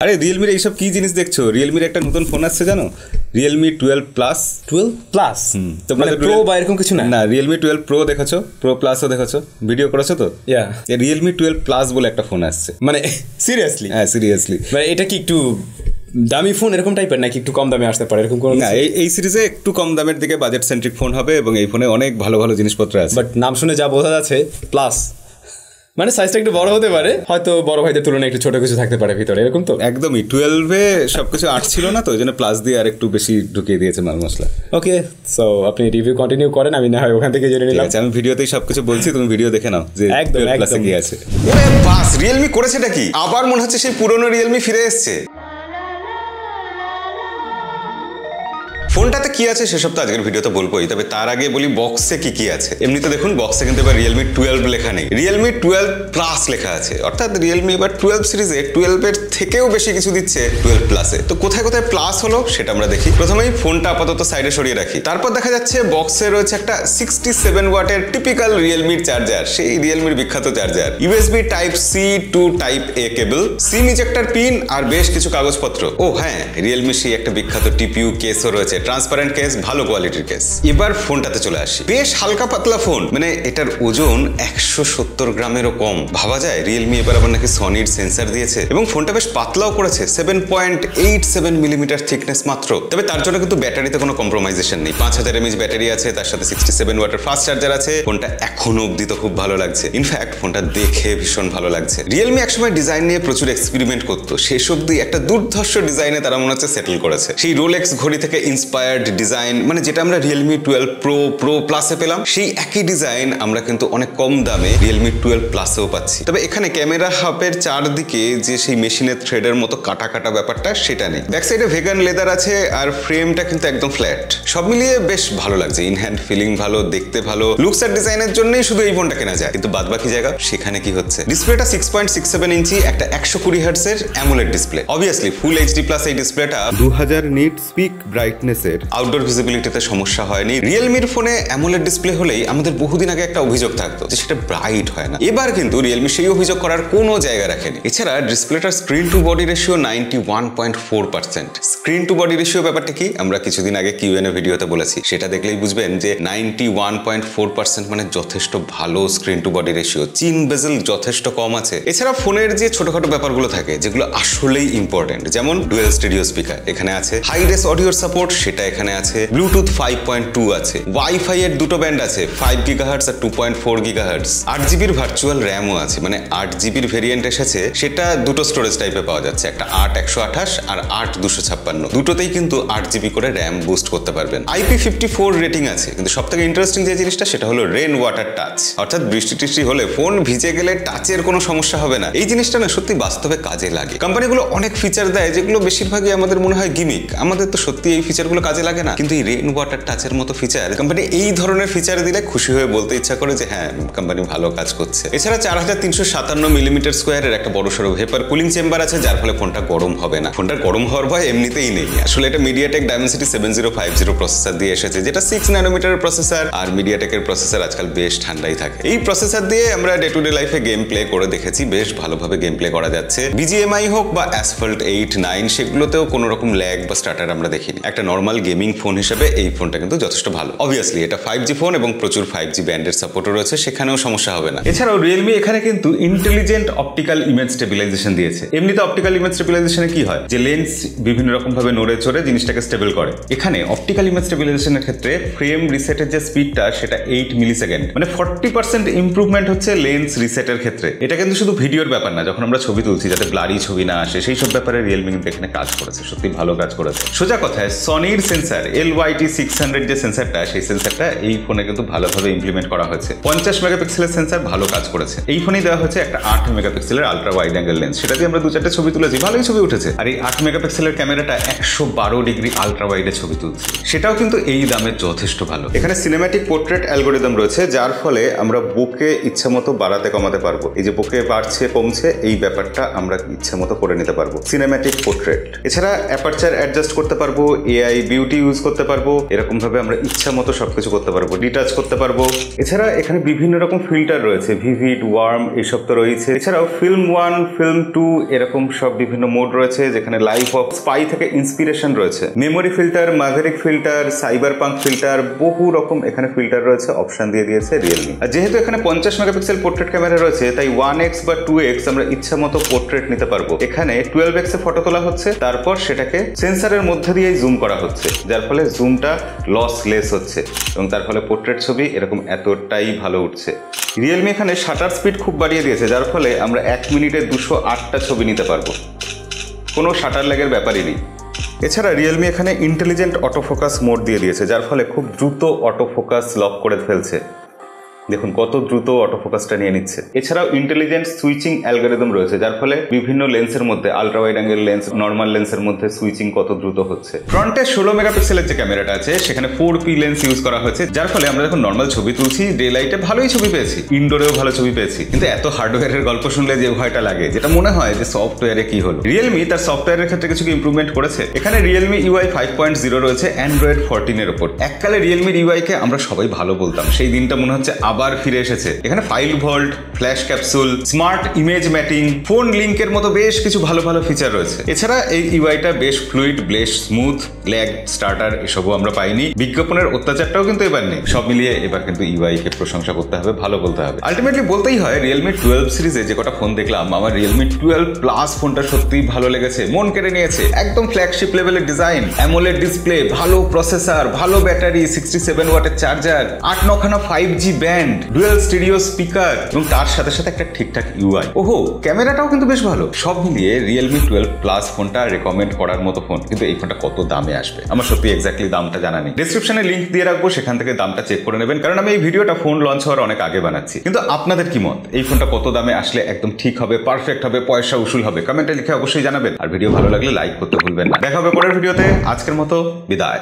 আরে রিয়েলমির এইসব কি জিনিস দেখছো? রিয়েলমির একটা নতুন ফোন আসছে জানো, রিয়েলমি 12 প্লাস। 12 প্লাস তোমরা প্রো বা এরকম কিছু না? না, রিয়েলমি 12 প্রো দেখেছো, প্রো প্লাসও দেখেছো, ভিডিও করেছো তো? রিয়েলমি 12 প্লাস বলে একটা ফোন আসছে। মানে সিরিয়াসলি? হ্যাঁ সিরিয়াসলি। মানে এটা কি একটু দামি ফোন এরকম টাইপের নাকি একটু কম দামে আসতে পারে এরকম কোনো? না, এই সিরিজে একটু কম দামের দিকে বাজেট সেন্ট্রিক ফোন হবে এবং এই ফোনে অনেক ভালো ভালো জিনিসপত্র আছে। বাট নাম শুনে যা বোঝা যাচ্ছে প্লাস, মানে সাইজটা একটু বড় হতে পারে, হয়তো বড় ভাইদের তুলনায় একটু ছোট কিছু থাকতে পারে ভিতরে, এরকম তো? একদমই, 12-এ সবকিছু 8 ছিল না তো, ওই জন্য প্লাস দিয়ে আর একটু বেশি ঢুকিয়ে দিয়েছে মাল মশলা। ওকে, সো আপনি রিভিউ কন্টিনিউ করেন, আমি না হয় ওখান থেকে জেনে নিলাম। আমি ভিডিওতেই সবকিছু বলছি, তুমি ভিডিও দেখে নাও যে একদম প্লাসে কি আছে। ওরে বাস, রিয়েলমি করেছেটা কি? আবার মনে হচ্ছে সেই পুরনো রিয়েলমি ফিরে এসছে। ফোনটাতে কি আছে সেসব তো আজকের ভিডিওতে বলবোই, তবে তার আগে বলি বক্সে কি কি আছে। এমনিতে দেখুন বক্সে কিন্তু এবার রিয়েলমি 12 লেখা নেই, রিয়েলমি 12 প্লাস লেখা আছে। অর্থাৎ রিয়েলমি এবার 12 সিরিজে 12 এর থেকেও বেশি কিছু দিচ্ছে 12 প্লাসে। তো কোথায় কোথায় প্লাস হলো সেটা আমরা দেখি। প্রথমেই ফোনটা আপাতত সাইডে সরিয়ে রাখি, তারপর দেখা যাচ্ছে বক্সে রয়েছে একটা 67 ওয়াটের টিপিক্যাল রিয়েলমির চার্জার, সেই রিয়েলমির বিখ্যাত charger, USB type C to type A cable, SIM ejector pin আর বেশ কিছু কাগজপত্র। ও হ্যাঁ, রিয়েলমি সেই একটা বিখ্যাত টিপিইউ কেসও রয়েছে, ট্রান্সপারেন্ট কেস, ভালো কোয়ালিটির কেস। এবার ফোনটাতে চলে আসি, বেশ হালকা পাতলা ফোন, মানে এটার ওজন 170 গ্রামেরও কম। ভাবা যায় রিয়েলমি এবার আবার নাকি সনির সেন্সার দিয়েছে এবং ফোনটা বেশ পাতলাও করেছে, 7.87 মিলিমিটার থিকনেস মাত্র। তবে তার জন্য কিন্তু ব্যাটারিতে কোনো কম্প্রোমাইজেশন নেই, 5000 mAh ব্যাটারি আছে, তার সাথে 67 ওয়াটের ফাস্ট চার্জার আছে। ফোনটা এখনো অব্দি তো খুব ভালো লাগছে, ইনফ্যাক্ট ফোনটা দেখে ভীষণ ভালো লাগছে। রিয়েলমি একসময় ডিজাইন নিয়ে প্রচুর এক্সপেরিমেন্ট করতো, শেষ অব্দি একটা দুর্ধর্ষ ডিজাইনে তারা মনে হচ্ছে সেটেল করেছে। সেই রোলেক্স ঘড়ি থেকে ইন্সপায়ার্ড ডিজাইন, মানে যেটা আমরা রিয়েলমি 12 প্রো, প্রো প্লাসে পেলাম, সেই একই ডিজাইন আমরা কিন্তু অনেক কম দামে রিয়েলমি 12 প্লাসেও পাচ্ছি। তবে এখানে ক্যামেরা হাবের চারদিকে যে সেই মেশিনের থ্রেডের মতো কাটা কাটা ব্যাপারটা সেটা নেই। ব্যাক সাইডে ভেগান লেদার আছে আর ফ্রেমটা কিন্তু একদম ফ্ল্যাট। সব মিলিয়ে বেশ ভালো লাগছে, ইন হ্যান্ড ফিলিং ভালো, দেখতে ভালো, লুকস আর ডিজাইনের জন্যই শুধু এই ফোনটা কেনা যায়। কিন্তু বাদবাকি জায়গা সেখানে কি হচ্ছে? ডিসপ্লেটা 6.67 ইঞ্চি, একটা 120 হার্টজের AMOLED display. Obviously full HD plus এই ডিসপ্লেটা 2000 নিট পিক ব্রাইটনেসের, আউটডোর ভিজিবিলিটিতে সমস্যা হয়নি। রিয়েলমির ফোনে অ্যামোলেড ডিসপ্লে হলেই আমাদের বহুদিন আগে একটা অভিযোগ থাকতো যে সেটা ব্রাইট হয় না। এবার কিন্তু রিয়েলমি সেই অভিযোগ করার কোনো জায়গা রাখেনি। এছাড়া ডিসপ্লেটার screen to body ratio 91.4%। Screen to body ratio ব্যাপারটা কি আমরা কিছুদিন আগে কিউএনএ ভিডিওতে বলেছি, সেটা দেখলেই বুঝবেন যে 91.4% মানে যথেষ্ট ভালো স্ক্রিন টু বডি রেশিও। চিন বেজেল যথেষ্ট কম আছে। এছাড়া ফোনের যে ছোটখাটো ব্যাপারগুলো থাকে যেগুলো আসলেই ইম্পর্টেন্ট, যেমন ডুয়েল স্টেরিও স্পিকার এখানে আছে, হাই রেস অডিওর সাপোর্ট সেটা এখানে আছে, ব্লুটুথ 5.2 আছে, ওয়াইফাই এর দুটো ব্যান্ড আছে, 5 গিগাহার্টজ আর 2.4 গিগাহার্টজ, 8GB ভার্চুয়াল র্যামও আছে, মানে 8GB ভেরিয়েন্ট এসেছে, সেটা দুটো স্টোরেজ টাইপে পাওয়া যাচ্ছে, একটা 8/128 আর 8/256। দুটোতেই কিন্তু 8GB করে র্যাম বুস্ট করতে পারবেন। IP54 রেটিং আছে, কিন্তু সবথেকে ইন্টারেস্টিং যে জিনিসটা সেটা হলো রেন ওয়াটার টাচ, অর্থাৎ বৃষ্টি টিষ্টি হলে ফোন ভিজে গেলে টাচের কোনো সমস্যা হবে না। এই জিনিসটা না সত্যি বাস্তবে কাজে লাগে। কোম্পানিগুলো অনেক ফিচার দেয় যেগুলো বেশিরভাগই আমাদের মনে হয় গিমিক, আমাদের তো সত্যি এই ফিচারগুলো কাজে লাগে না, কিন্তু এই রেন ওয়াটার টাচের মতো ফিচার কোম্পানি এই ধরনের ফিচার দিলে খুশি হয়ে বলতে ইচ্ছা করে যে হ্যাঁ কোম্পানি ভালো কাজ করছে। এছাড়া 4357 মিলিমিটার স্কোয়ারের একটা বড়সড় ভেপার কুলিং চেম্বার আছে, যার ফলে ফোনটা গরম হবে না। ফোনটা গরম হওয়ার ভয় এমনিতেই নেই। আসলে এটা মিডিয়াটেক ডায়মেনসিটি 7050 প্রসেসর দিয়ে এসেছে, যেটা 6 ন্যানোমিটারের প্রসেসর, আর মিডিয়াটেকের প্রসেসর আজকাল বেশ ঠান্ডাই থাকে। এই প্রসেসর দিয়ে আমরা ডে টু ডে লাইফে গেম প্লে করে দেখেছি, বেশ ভালোভাবে গেম প্লে করা যাচ্ছে। বিজিএমআই হোক বা অ্যাসফল্ট 8, 9 সেগুলোতেও কোনো রকম ল্যাগ বা স্টার্টার আমরা দেখিনি। একটা নর্মাল গেমিং ফোন হিসেবে এই ফোনটা কিন্তু যথেষ্ট ভালো। অবভিয়াসলি এটা 5G ফোন এবং প্রচুর 5G ব্যান্ডের সাপোর্টও রয়েছে, সেখানেও সমস্যা হবে না। এছাড়াও রিয়েলমি এখানে কিন্তু ইন্টেলিজেন্ট অপটিক্যাল ইমেজ স্টেবিলাইজেশন দিয়েছে। এমনিতে অপটিক্যাল ইমেজ স্টেবিলাইজেশনে কি হয় যে লেন্স বিভিন্ন রকম ভাবে নড়ে চড়ে জিনিসটাকে স্টেবল করে। এখানে অপটিক্যাল ইমেজ স্টেবিলাইজেশনের ক্ষেত্রে ফ্রেম রিসেটের যে স্পিডটা সেটা 8 মিলিসেকেন্ড, মানে 40% ইমপ্রুভমেন্ট হচ্ছে লেন্স রিসেটের ক্ষেত্রে। এটা কিন্তু শুধু ভিডিওর ব্যাপার না, যখন আমরা ছবি তুলছি যাতে ব্লারি ছবি না আসে সেই সব ব্যাপারে রিয়েলমি কিন্তু এখানে কাজ করেছে, সত্যি ভালো কাজ করেছে। সোজা কথায় সনির সেন্সার LYT600 যে সেন্সারটা, সেই সেন্সারটা এই ফোনে কিন্তু ভালোভাবে ইমপ্লিমেন্ট করা হয়েছে। 50 মেগাপিক্সেলের সেন্সার ভালো কাজ করেছে। এই ফোনেই দেওয়া হচ্ছে একটা 8 মেগাপিক্সেলের আলট্রা ওয়াইড অ্যাঙ্গেল লেন্স, সেটা দিয়ে আমরা 2-4টা ছবি তুলেছি, ভালোই ছবি উঠেছে। আর এই 8 মেগাপিক্সেলের ক্যামেরাটা 112 ডিগ্রি আলট্রা ওয়াইডে ছবি তুলছে, সেটাও কিন্তু এই দামে যথেষ্ট ভালো। এখানে সিনেম্যাটিক পোর্ট্রেট অ্যালগোরিদম রয়েছে, যার ফলে আমরা বুকে ইচ্ছা মতো বাড়াতে কমাতে পারবো। এই যে বুকে বাড়ছে কমছে এই ব্যাপারটা আমরা ইচ্ছা মতো করে নিতে পারবো, সিনেম্যাটিক পোর্ট্রেট। এছাড়া অ্যাপারচার অ্যাডজাস্ট করতে পারবো, AI বিউটি ইউজ করতে পারবো, এরকম ভাবে আমরা ইচ্ছা মতো সবকিছু করতে পারবো, ডিটাচ করতে পারবো। এছাড়া এখানে বিভিন্ন রকম ফিল্টার রয়েছে, ভিভিড, ওয়ার্ম, এইসব তো রয়েছে। এছাড়াও ফিল্ম 1, ফিল্ম 2 এরকম সব বিভিন্ন মোড রয়েছে, যেখানে লাইফ অফ স্পাই থেকে ইন্সপিরেশন রয়েছে। Memory filter, Maverick filter, cyber punk filter, বহু রকম এখানে ফিল্টার রয়েছে, অপশন দিয়ে দিয়েছে রিয়েলমি। আর যেহেতু এখানে 50 মেগাপিক্সেল পোর্ট্রেট ক্যামেরা রয়েছে, তাই 1x বা 2x আমরা ইচ্ছা মতো পোর্ট্রেট নিতে পারবো। এখানে 12x এ ফটো তোলা হচ্ছে, তারপর সেটাকে সেন্সরের মধ্যে দিয়েই জুম করা হচ্ছে, যার ফলে জুমটা লসলেস হচ্ছে এবং তার ফলে পোর্ট্রেট ছবি এরকম এতটাই ভালো উঠছে। রিয়েলমি এখানে শাটার স্পিড খুব বাড়িয়ে দিয়েছে, যার ফলে আমরা 1 মিনিটে 208টা ছবি নিতে পারবো, কোনো শাটার ল্যাগের ব্যাপারই নেই। এছাড়া রিয়েলমি এখানে ইন্টেলিজেন্ট অটোফোকাস মোড দিয়ে দিয়েছে, যার ফলে খুব দ্রুত অটোফোকাস লক করে ফেলছে। দেখুন কত দ্রুত অটোফোকাসটা নিয়ে নিচ্ছে। এছাড়াও ইন্টেলিজেন্ট সুইচিং অ্যালগরিদম রয়েছে, যার ফলে বিভিন্ন লেন্সের মধ্যে, ultra wide angle lens, normal লেন্সের মধ্যে সুইচিং কত দ্রুত হচ্ছে। ফ্রন্টে 16 মেগাপিক্সেলের যে ক্যামেরাটা আছে সেখানে 4P লেন্স ইউজ করা হয়েছে, যার ফলে আমরা যখন নর্মাল ছবি তুলছি ডে লাইটে ভালোই ছবি পেয়েছি, ইনডোরেও ভালো ছবি পেয়েছি। কিন্তু এত হার্ডওয়্যারের গল্প শুনলে যে ভয়টা লাগে, যেটা মনে হয় যে সফটওয়্যারে কি হলো। রিয়েলমি তার সফটওয়্যারের ক্ষেত্রে কিছু ইমপ্রুভমেন্ট করেছে। এখানে রিয়েলমি UI 5.0 রয়েছে অ্যান্ড্রয়েড 14 এর উপর। এককালে রিয়েলমির UI কে আমরা সবাই ভালো বলতাম, সেই দিনটা মনে হচ্ছে আবার ফিরে এসেছে। এখানে file vault, flash capsule, smart image matting, phone লিঙ্কের মতো বেশ কিছু ভালো ভালো ফিচার রয়েছে। এছাড়া এই ইউআইটা বেশ ফ্লুইড, বেশ স্মুথ, ল্যাগ, স্টার্টার এসবও আমরা পাইনি। বিজ্ঞাপনের অত্যাচারটাও কিন্তু এবার নেই। সব মিলিয়ে এবার কিন্তু ইউআই কে প্রশংসা করতে হবে, ভালো বলতে হবে। আলটিমেটলি বলতেই হয় রিয়েলমি 12 সিরিজে যে কটা ফোন দেখলাম, আমার রিয়েলমি 12 প্লাস ফোনটা সত্যিই ভালো লেগেছে, মন কেড়ে নিয়েছে। একদম ফ্ল্যাগশিপ লেভেলের ডিজাইন, অ্যামোলেড ডিসপ্লে, ভালো প্রসেসর, ভালো ব্যাটারি, 67 ওয়াটের চার্জার, 8-9খানা 5G band, dual stereo speaker এবং তার সাথে সাথে একটা ঠিকঠাক ইউআই। ওহো, ক্যামেরাটাও কিন্তু বেশ ভালো। সব মিলিয়ে রিয়েলমি 12 প্লাস ফোনটা রেকমেন্ড করার মতো ফোন। কিন্তু এই ফোনটা কত দামে আসবে আমার সত্যি এক্স্যাক্টলি দামটা জানা নেই। ডেসক্রিপশনে লিংক দিয়ে রাখবো, সেখান থেকে দামটা চেক করে নেবেন, কারণ আমি এই ভিডিওটা ফোন লঞ্চ হওয়ার অনেক আগে বানাচ্ছি। কিন্তু আপনাদের কি মত, এই ফোনটা কত দামে আসলে একদম ঠিক হবে, পারফেক্ট হবে, পয়সা উসুল হবে? কমেন্টে লিখে অবশ্যই জানাবেন। আর ভিডিও ভালো লাগলে লাইক করতে ভুলবেন না। দেখা হবে পরের ভিডিওতে। আজকের মতো বিদায়।